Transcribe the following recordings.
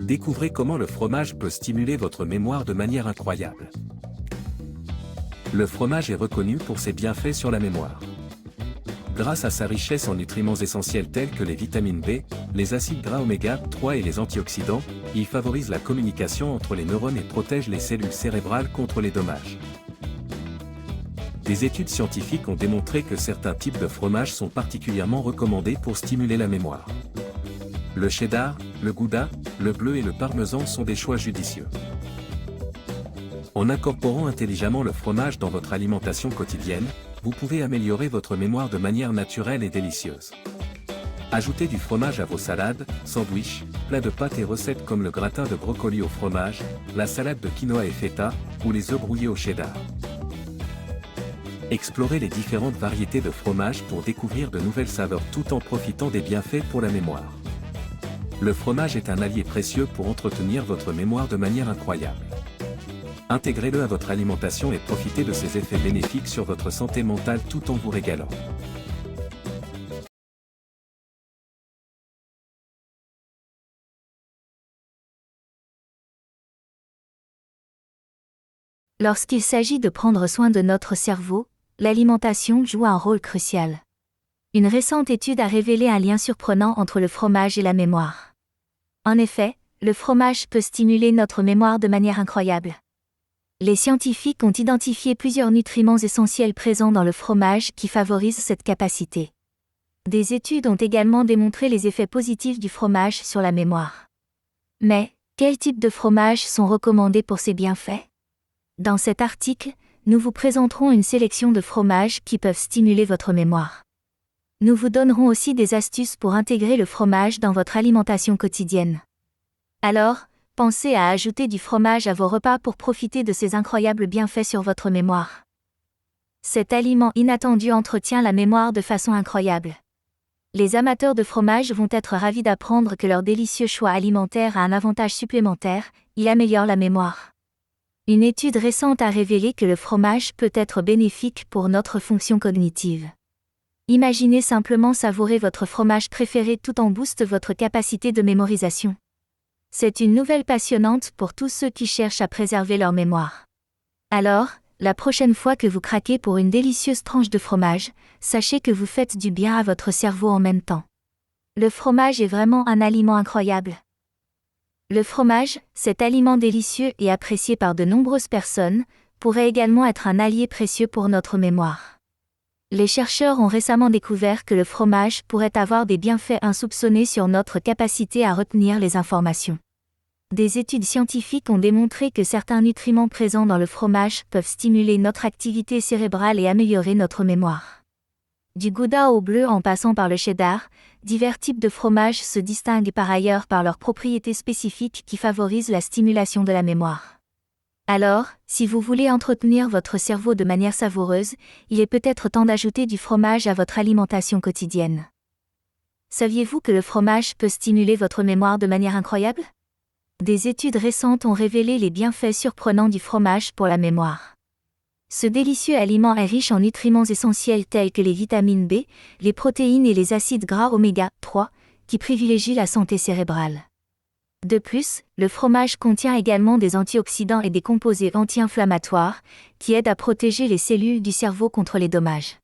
Découvrez comment le fromage peut stimuler votre mémoire de manière incroyable. Le fromage est reconnu pour ses bienfaits sur la mémoire. Grâce à sa richesse en nutriments essentiels tels que les vitamines B, les acides gras oméga 3 et les antioxydants, il favorise la communication entre les neurones et protège les cellules cérébrales contre les dommages. Des études scientifiques ont démontré que certains types de fromages sont particulièrement recommandés pour stimuler la mémoire. Le cheddar, le gouda, le bleu et le parmesan sont des choix judicieux. En incorporant intelligemment le fromage dans votre alimentation quotidienne, vous pouvez améliorer votre mémoire de manière naturelle et délicieuse. Ajoutez du fromage à vos salades, sandwichs, plats de pâtes et recettes comme le gratin de brocoli au fromage, la salade de quinoa et feta, ou les œufs brouillés au cheddar. Explorez les différentes variétés de fromage pour découvrir de nouvelles saveurs tout en profitant des bienfaits pour la mémoire. Le fromage est un allié précieux pour entretenir votre mémoire de manière incroyable. Intégrez-le à votre alimentation et profitez de ses effets bénéfiques sur votre santé mentale tout en vous régalant. Lorsqu'il s'agit de prendre soin de notre cerveau, l'alimentation joue un rôle crucial. Une récente étude a révélé un lien surprenant entre le fromage et la mémoire. En effet, le fromage peut stimuler notre mémoire de manière incroyable. Les scientifiques ont identifié plusieurs nutriments essentiels présents dans le fromage qui favorisent cette capacité. Des études ont également démontré les effets positifs du fromage sur la mémoire. Mais, quels types de fromages sont recommandés pour ces bienfaits ? Dans cet article, nous vous présenterons une sélection de fromages qui peuvent stimuler votre mémoire. Nous vous donnerons aussi des astuces pour intégrer le fromage dans votre alimentation quotidienne. Alors, pensez à ajouter du fromage à vos repas pour profiter de ces incroyables bienfaits sur votre mémoire. Cet aliment inattendu entretient la mémoire de façon incroyable. Les amateurs de fromage vont être ravis d'apprendre que leur délicieux choix alimentaire a un avantage supplémentaire, il améliore la mémoire. Une étude récente a révélé que le fromage peut être bénéfique pour notre fonction cognitive. Imaginez simplement savourer votre fromage préféré tout en boostant votre capacité de mémorisation. C'est une nouvelle passionnante pour tous ceux qui cherchent à préserver leur mémoire. Alors, la prochaine fois que vous craquez pour une délicieuse tranche de fromage, sachez que vous faites du bien à votre cerveau en même temps. Le fromage est vraiment un aliment incroyable. Le fromage, cet aliment délicieux et apprécié par de nombreuses personnes, pourrait également être un allié précieux pour notre mémoire. Les chercheurs ont récemment découvert que le fromage pourrait avoir des bienfaits insoupçonnés sur notre capacité à retenir les informations. Des études scientifiques ont démontré que certains nutriments présents dans le fromage peuvent stimuler notre activité cérébrale et améliorer notre mémoire. Du gouda au bleu en passant par le cheddar, divers types de fromages se distinguent par ailleurs par leurs propriétés spécifiques qui favorisent la stimulation de la mémoire. Alors, si vous voulez entretenir votre cerveau de manière savoureuse, il est peut-être temps d'ajouter du fromage à votre alimentation quotidienne. Saviez-vous que le fromage peut stimuler votre mémoire de manière incroyable ? Des études récentes ont révélé les bienfaits surprenants du fromage pour la mémoire. Ce délicieux aliment est riche en nutriments essentiels tels que les vitamines B, les protéines et les acides gras oméga 3, qui privilégient la santé cérébrale. De plus, le fromage contient également des antioxydants et des composés anti-inflammatoires, qui aident à protéger les cellules du cerveau contre les dommages.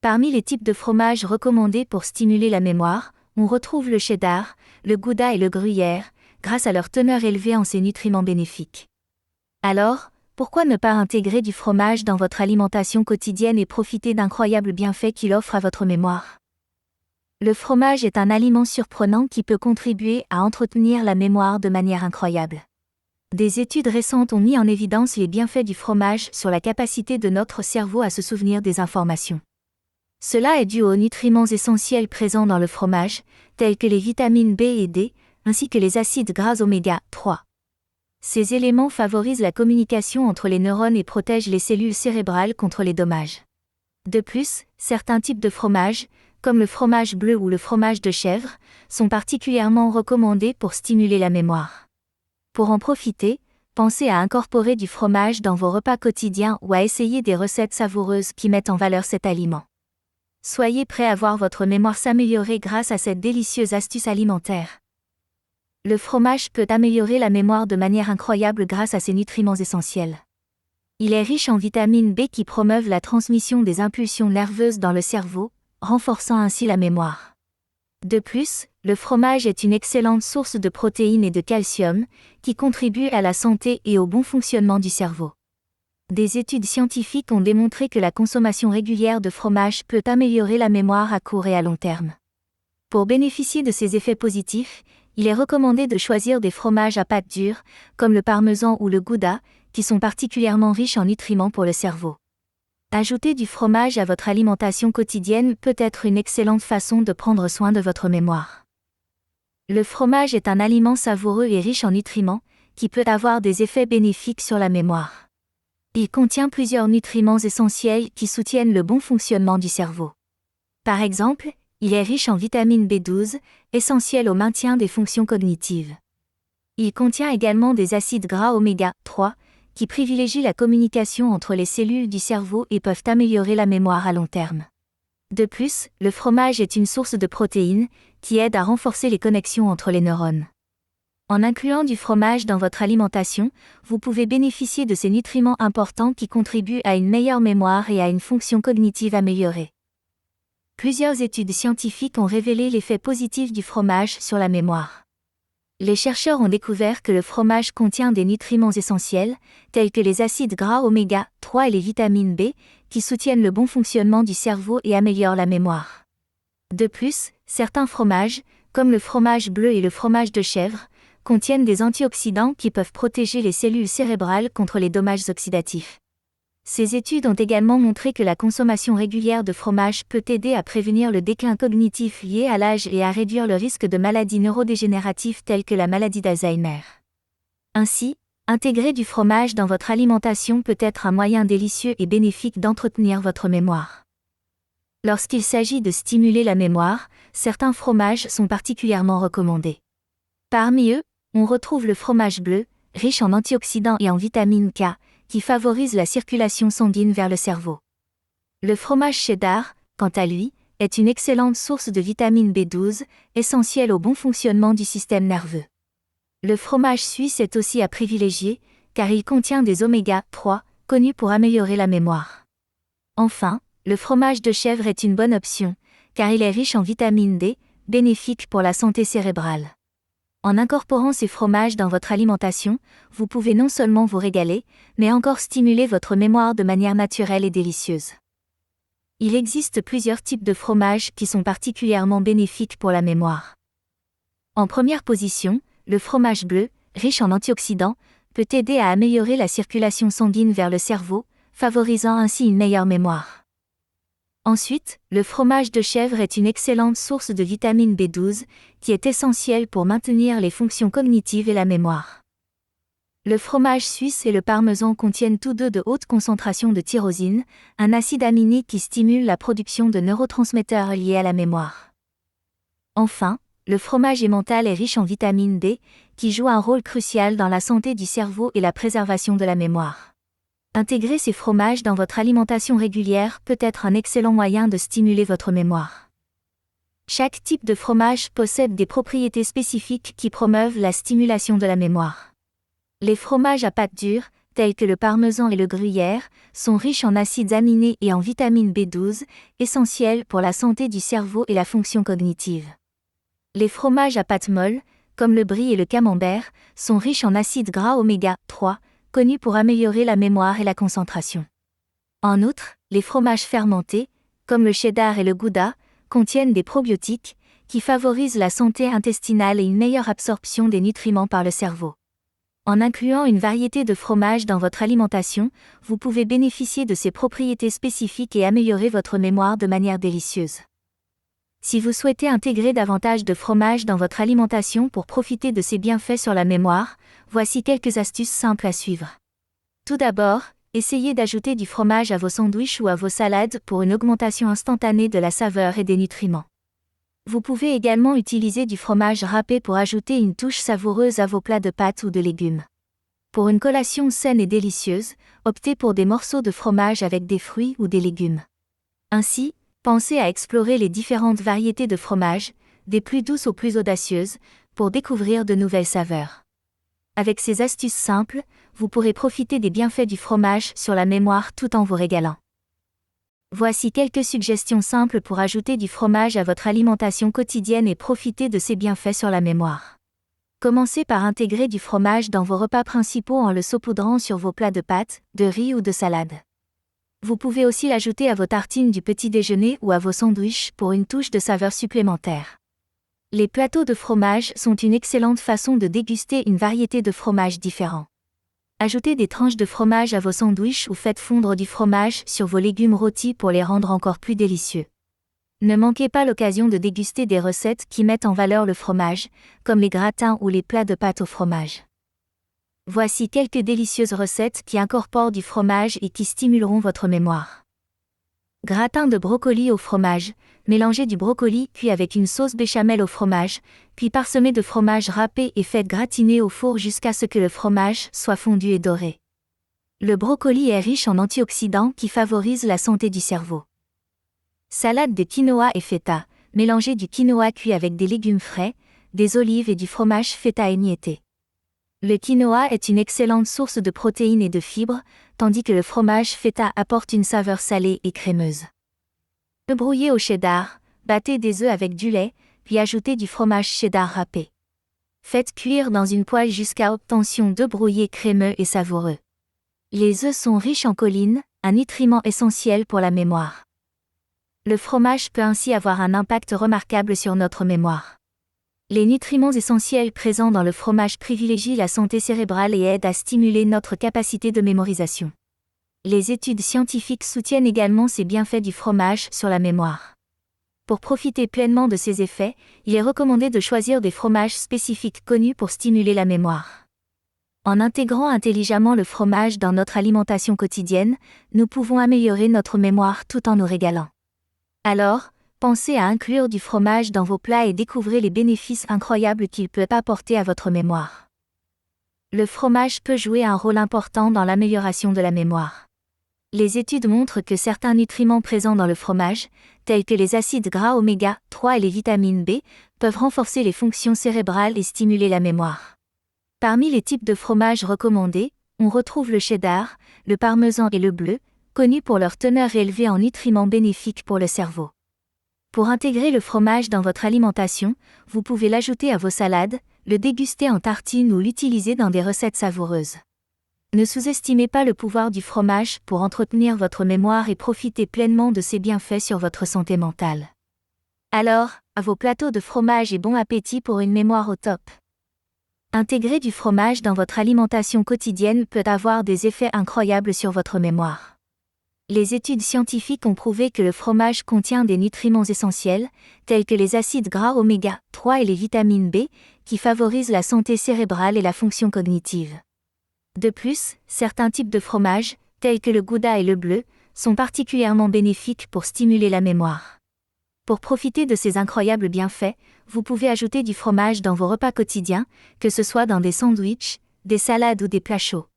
Parmi les types de fromages recommandés pour stimuler la mémoire, on retrouve le cheddar, le gouda et le gruyère, grâce à leur teneur élevée en ces nutriments bénéfiques. Alors, pourquoi ne pas intégrer du fromage dans votre alimentation quotidienne et profiter d'incroyables bienfaits qu'il offre à votre mémoire ? Le fromage est un aliment surprenant qui peut contribuer à entretenir la mémoire de manière incroyable. Des études récentes ont mis en évidence les bienfaits du fromage sur la capacité de notre cerveau à se souvenir des informations. Cela est dû aux nutriments essentiels présents dans le fromage, tels que les vitamines B et D, ainsi que les acides gras oméga 3. Ces éléments favorisent la communication entre les neurones et protègent les cellules cérébrales contre les dommages. De plus, certains types de fromages, comme le fromage bleu ou le fromage de chèvre, sont particulièrement recommandés pour stimuler la mémoire. Pour en profiter, pensez à incorporer du fromage dans vos repas quotidiens ou à essayer des recettes savoureuses qui mettent en valeur cet aliment. Soyez prêts à voir votre mémoire s'améliorer grâce à cette délicieuse astuce alimentaire. Le fromage peut améliorer la mémoire de manière incroyable grâce à ses nutriments essentiels. Il est riche en vitamine B qui promeuvent la transmission des impulsions nerveuses dans le cerveau, renforçant ainsi la mémoire. De plus, le fromage est une excellente source de protéines et de calcium, qui contribuent à la santé et au bon fonctionnement du cerveau. Des études scientifiques ont démontré que la consommation régulière de fromage peut améliorer la mémoire à court et à long terme. Pour bénéficier de ces effets positifs, il est recommandé de choisir des fromages à pâte dure, comme le parmesan ou le gouda, qui sont particulièrement riches en nutriments pour le cerveau. Ajouter du fromage à votre alimentation quotidienne peut être une excellente façon de prendre soin de votre mémoire. Le fromage est un aliment savoureux et riche en nutriments, qui peut avoir des effets bénéfiques sur la mémoire. Il contient plusieurs nutriments essentiels qui soutiennent le bon fonctionnement du cerveau. Par exemple, il est riche en vitamine B12, essentielle au maintien des fonctions cognitives. Il contient également des acides gras oméga 3, qui privilégient la communication entre les cellules du cerveau et peuvent améliorer la mémoire à long terme. De plus, le fromage est une source de protéines, qui aide à renforcer les connexions entre les neurones. En incluant du fromage dans votre alimentation, vous pouvez bénéficier de ces nutriments importants qui contribuent à une meilleure mémoire et à une fonction cognitive améliorée. Plusieurs études scientifiques ont révélé l'effet positif du fromage sur la mémoire. Les chercheurs ont découvert que le fromage contient des nutriments essentiels, tels que les acides gras oméga 3 et les vitamines B, qui soutiennent le bon fonctionnement du cerveau et améliorent la mémoire. De plus, certains fromages, comme le fromage bleu et le fromage de chèvre, contiennent des antioxydants qui peuvent protéger les cellules cérébrales contre les dommages oxydatifs. Ces études ont également montré que la consommation régulière de fromage peut aider à prévenir le déclin cognitif lié à l'âge et à réduire le risque de maladies neurodégénératives telles que la maladie d'Alzheimer. Ainsi, intégrer du fromage dans votre alimentation peut être un moyen délicieux et bénéfique d'entretenir votre mémoire. Lorsqu'il s'agit de stimuler la mémoire, certains fromages sont particulièrement recommandés. Parmi eux, on retrouve le fromage bleu, riche en antioxydants et en vitamine K, qui favorise la circulation sanguine vers le cerveau. Le fromage cheddar, quant à lui, est une excellente source de vitamine B12, essentielle au bon fonctionnement du système nerveux. Le fromage suisse est aussi à privilégier, car il contient des oméga 3, connus pour améliorer la mémoire. Enfin, le fromage de chèvre est une bonne option, car il est riche en vitamine D, bénéfique pour la santé cérébrale. En incorporant ces fromages dans votre alimentation, vous pouvez non seulement vous régaler, mais encore stimuler votre mémoire de manière naturelle et délicieuse. Il existe plusieurs types de fromages qui sont particulièrement bénéfiques pour la mémoire. En première position, le fromage bleu, riche en antioxydants, peut aider à améliorer la circulation sanguine vers le cerveau, favorisant ainsi une meilleure mémoire. Ensuite, le fromage de chèvre est une excellente source de vitamine B12, qui est essentielle pour maintenir les fonctions cognitives et la mémoire. Le fromage suisse et le parmesan contiennent tous deux de hautes concentrations de tyrosine, un acide aminé qui stimule la production de neurotransmetteurs liés à la mémoire. Enfin, le fromage emmental est riche en vitamine D, qui joue un rôle crucial dans la santé du cerveau et la préservation de la mémoire. Intégrer ces fromages dans votre alimentation régulière peut être un excellent moyen de stimuler votre mémoire. Chaque type de fromage possède des propriétés spécifiques qui promeuvent la stimulation de la mémoire. Les fromages à pâte dure, tels que le parmesan et le gruyère, sont riches en acides aminés et en vitamine B12, essentiels pour la santé du cerveau et la fonction cognitive. Les fromages à pâte molle, comme le brie et le camembert, sont riches en acides gras oméga 3, connus pour améliorer la mémoire et la concentration. En outre, les fromages fermentés, comme le cheddar et le gouda, contiennent des probiotiques, qui favorisent la santé intestinale et une meilleure absorption des nutriments par le cerveau. En incluant une variété de fromages dans votre alimentation, vous pouvez bénéficier de ces propriétés spécifiques et améliorer votre mémoire de manière délicieuse. Si vous souhaitez intégrer davantage de fromage dans votre alimentation pour profiter de ses bienfaits sur la mémoire, voici quelques astuces simples à suivre. Tout d'abord, essayez d'ajouter du fromage à vos sandwichs ou à vos salades pour une augmentation instantanée de la saveur et des nutriments. Vous pouvez également utiliser du fromage râpé pour ajouter une touche savoureuse à vos plats de pâtes ou de légumes. Pour une collation saine et délicieuse, optez pour des morceaux de fromage avec des fruits ou des légumes. Ainsi, pensez à explorer les différentes variétés de fromage, des plus douces aux plus audacieuses, pour découvrir de nouvelles saveurs. Avec ces astuces simples, vous pourrez profiter des bienfaits du fromage sur la mémoire tout en vous régalant. Voici quelques suggestions simples pour ajouter du fromage à votre alimentation quotidienne et profiter de ses bienfaits sur la mémoire. Commencez par intégrer du fromage dans vos repas principaux en le saupoudrant sur vos plats de pâtes, de riz ou de salade. Vous pouvez aussi l'ajouter à vos tartines du petit déjeuner ou à vos sandwichs pour une touche de saveur supplémentaire. Les plateaux de fromage sont une excellente façon de déguster une variété de fromages différents. Ajoutez des tranches de fromage à vos sandwichs ou faites fondre du fromage sur vos légumes rôtis pour les rendre encore plus délicieux. Ne manquez pas l'occasion de déguster des recettes qui mettent en valeur le fromage, comme les gratins ou les plats de pâtes au fromage. Voici quelques délicieuses recettes qui incorporent du fromage et qui stimuleront votre mémoire. Gratin de brocoli au fromage. Mélangez du brocoli cuit avec une sauce béchamel au fromage, puis parsemez de fromage râpé et faites gratiner au four jusqu'à ce que le fromage soit fondu et doré. Le brocoli est riche en antioxydants qui favorisent la santé du cerveau. Salade de quinoa et feta. Mélangez du quinoa cuit avec des légumes frais, des olives et du fromage feta émietté. Le quinoa est une excellente source de protéines et de fibres, tandis que le fromage feta apporte une saveur salée et crémeuse. Œufs brouillés au cheddar. Battez des œufs avec du lait, puis ajoutez du fromage cheddar râpé. Faites cuire dans une poêle jusqu'à obtention d'œufs brouillés crémeux et savoureux. Les œufs sont riches en choline, un nutriment essentiel pour la mémoire. Le fromage peut ainsi avoir un impact remarquable sur notre mémoire. Les nutriments essentiels présents dans le fromage privilégient la santé cérébrale et aident à stimuler notre capacité de mémorisation. Les études scientifiques soutiennent également ces bienfaits du fromage sur la mémoire. Pour profiter pleinement de ces effets, il est recommandé de choisir des fromages spécifiques connus pour stimuler la mémoire. En intégrant intelligemment le fromage dans notre alimentation quotidienne, nous pouvons améliorer notre mémoire tout en nous régalant. Alors, pensez à inclure du fromage dans vos plats et découvrez les bénéfices incroyables qu'il peut apporter à votre mémoire. Le fromage peut jouer un rôle important dans l'amélioration de la mémoire. Les études montrent que certains nutriments présents dans le fromage, tels que les acides gras oméga 3 et les vitamines B, peuvent renforcer les fonctions cérébrales et stimuler la mémoire. Parmi les types de fromages recommandés, on retrouve le cheddar, le parmesan et le bleu, connus pour leur teneur élevée en nutriments bénéfiques pour le cerveau. Pour intégrer le fromage dans votre alimentation, vous pouvez l'ajouter à vos salades, le déguster en tartines ou l'utiliser dans des recettes savoureuses. Ne sous-estimez pas le pouvoir du fromage pour entretenir votre mémoire et profiter pleinement de ses bienfaits sur votre santé mentale. Alors, à vos plateaux de fromage et bon appétit pour une mémoire au top. Intégrer du fromage dans votre alimentation quotidienne peut avoir des effets incroyables sur votre mémoire. Les études scientifiques ont prouvé que le fromage contient des nutriments essentiels, tels que les acides gras oméga 3 et les vitamines B, qui favorisent la santé cérébrale et la fonction cognitive. De plus, certains types de fromages, tels que le gouda et le bleu, sont particulièrement bénéfiques pour stimuler la mémoire. Pour profiter de ces incroyables bienfaits, vous pouvez ajouter du fromage dans vos repas quotidiens, que ce soit dans des sandwichs, des salades ou des plats chauds.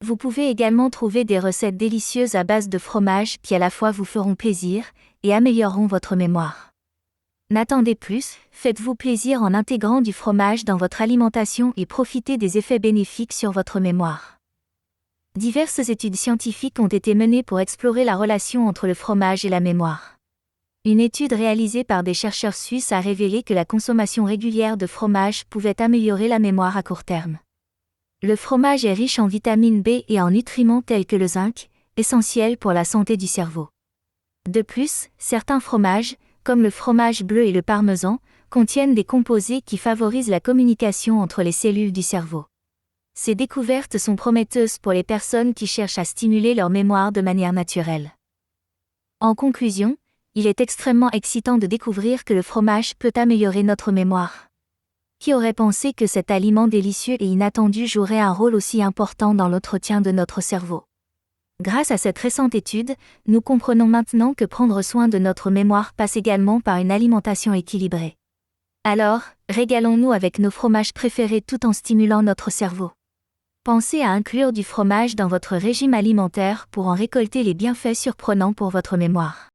Vous pouvez également trouver des recettes délicieuses à base de fromage qui à la fois vous feront plaisir et amélioreront votre mémoire. N'attendez plus, faites-vous plaisir en intégrant du fromage dans votre alimentation et profitez des effets bénéfiques sur votre mémoire. Diverses études scientifiques ont été menées pour explorer la relation entre le fromage et la mémoire. Une étude réalisée par des chercheurs suisses a révélé que la consommation régulière de fromage pouvait améliorer la mémoire à court terme. Le fromage est riche en vitamine B et en nutriments tels que le zinc, essentiels pour la santé du cerveau. De plus, certains fromages, comme le fromage bleu et le parmesan, contiennent des composés qui favorisent la communication entre les cellules du cerveau. Ces découvertes sont prometteuses pour les personnes qui cherchent à stimuler leur mémoire de manière naturelle. En conclusion, il est extrêmement excitant de découvrir que le fromage peut améliorer notre mémoire. Qui aurait pensé que cet aliment délicieux et inattendu jouerait un rôle aussi important dans l'entretien de notre cerveau? Grâce à cette récente étude, nous comprenons maintenant que prendre soin de notre mémoire passe également par une alimentation équilibrée. Alors, régalons-nous avec nos fromages préférés tout en stimulant notre cerveau. Pensez à inclure du fromage dans votre régime alimentaire pour en récolter les bienfaits surprenants pour votre mémoire.